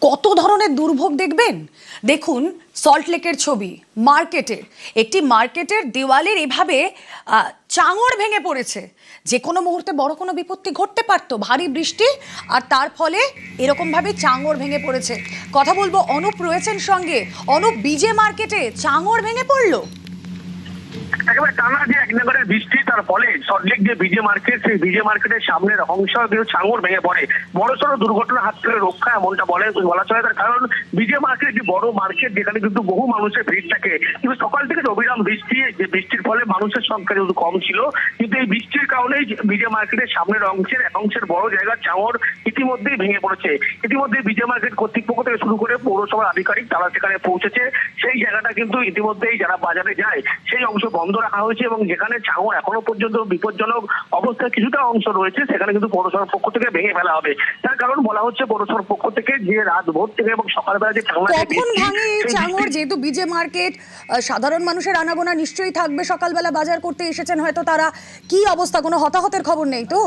কত ধরনের দুর্ভোগ দেখবেন। দেখুন সল্টলেকের ছবি, মার্কেটের একটি মার্কেটের দেওয়ালের এভাবে চাঙড় ভেঙে পড়েছে। যে কোনো মুহূর্তে বড় কোনো বিপত্তি ঘটতে পারতো, ভারী বৃষ্টি আর তার ফলে এরকমভাবে চাঙড় ভেঙে পড়েছে। কথা বলবো, অনুপ রয়েছেন সঙ্গে। অনুপ, বিজে মার্কেটে চাঙড় ভেঙে পড়লো। একেবারে টানা যে এক নাগাড়ে বৃষ্টি, তার ফলে সল্টলেক যে বিজে মার্কেট, সেই বিজে মার্কেটের সামনের অংশ কিন্তু চাঙড় ভেঙে পড়ে। বড়সড় দুর্ঘটনার হাত থেকে রক্ষা এমনটা বলা চলে। তার কারণ বিজে মার্কেট যে বড় মার্কেট, যেখানে কিন্তু বহু মানুষের ভিড় থাকে, কিন্তু সকাল থেকে অবিরাম বৃষ্টি, যে বৃষ্টির ফলে মানুষের সংখ্যা যেহেতু কম ছিল, কিন্তু এই বৃষ্টির কারণেই বিজে মার্কেটের সামনের এক অংশের বড় জায়গার চাঙড় ইতিমধ্যেই ভেঙে পড়েছে। ইতিমধ্যে বিজে মার্কেট কর্তৃপক্ষ থেকে শুরু করে পৌরসভার আধিকারিক তারা সেখানে পৌঁছেছে। সেই জায়গাটা কিন্তু ইতিমধ্যেই যারা বাজারে যায় সেই অংশ বন্ধ রাখা হয়েছে, এবং যেখানে চাঙড় এখনো পর্যন্ত বিপজ্জনক অবস্থায় কিছুটা অংশ রয়েছে, সেখানে কিন্তু পৌরসভার পক্ষ থেকে ভেঙে ফেলা হবে। তার কারণ বলা হচ্ছে পৌরসভার পক্ষ থেকে যে রাত ভোর থেকে এবং সকালবেলা যে কখন ভাঙে এই চাঙড়? যেহেতু বিজে মার্কেট, সাধারণ মানুষের আনাগোনা নিশ্চয়ই থাকবে, সকালবেলা বাজার করতে এসেছেন হয়তো তারা। কি অবস্থা? কোনো হতাহতের খবর নেই তো?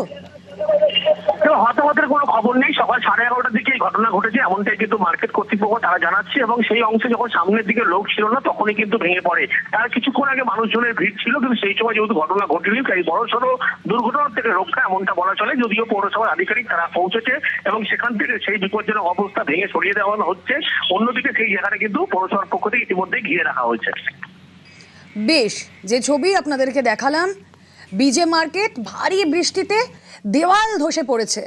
হতাহতের কোনো খবর নেই। সকাল 11:30টার দিকে এই ঘটনা ঘটেছে, এমনটাই কিন্তু মার্কেট কর্তৃপক্ষ তারা জানাচ্ছে। এবং সেই অংশে যখন সামনের দিকে লোক ছিল না, তখনই কিন্তু ভেঙে পড়ে। তার কিছুক্ষণ আগে মানুষজনের ভিড় ছিল, কিন্তু সেই সময় যেহেতু ঘটনা ঘটেনি, তাই বড়সড় দুর্ঘটনার থেকে রক্ষা এমনটা বলা চলে। যদিও পৌরসভার আধিকারিক তারা পৌঁছেছে এবং সেখান থেকে সেই বিপজ্জনক অবস্থা ভেঙে সরিয়ে দেওয়া হচ্ছে। অন্যদিকে সেই জায়গাটা কিন্তু পৌরসভার পক্ষ থেকে ইতিমধ্যেই ঘিরে রাখা হয়েছে। বেশ, যে ছবি আপনাদেরকে দেখালাম, বিজে মার্কেট ভারী বৃষ্টিতে দেওয়াল ধসে পড়েছে।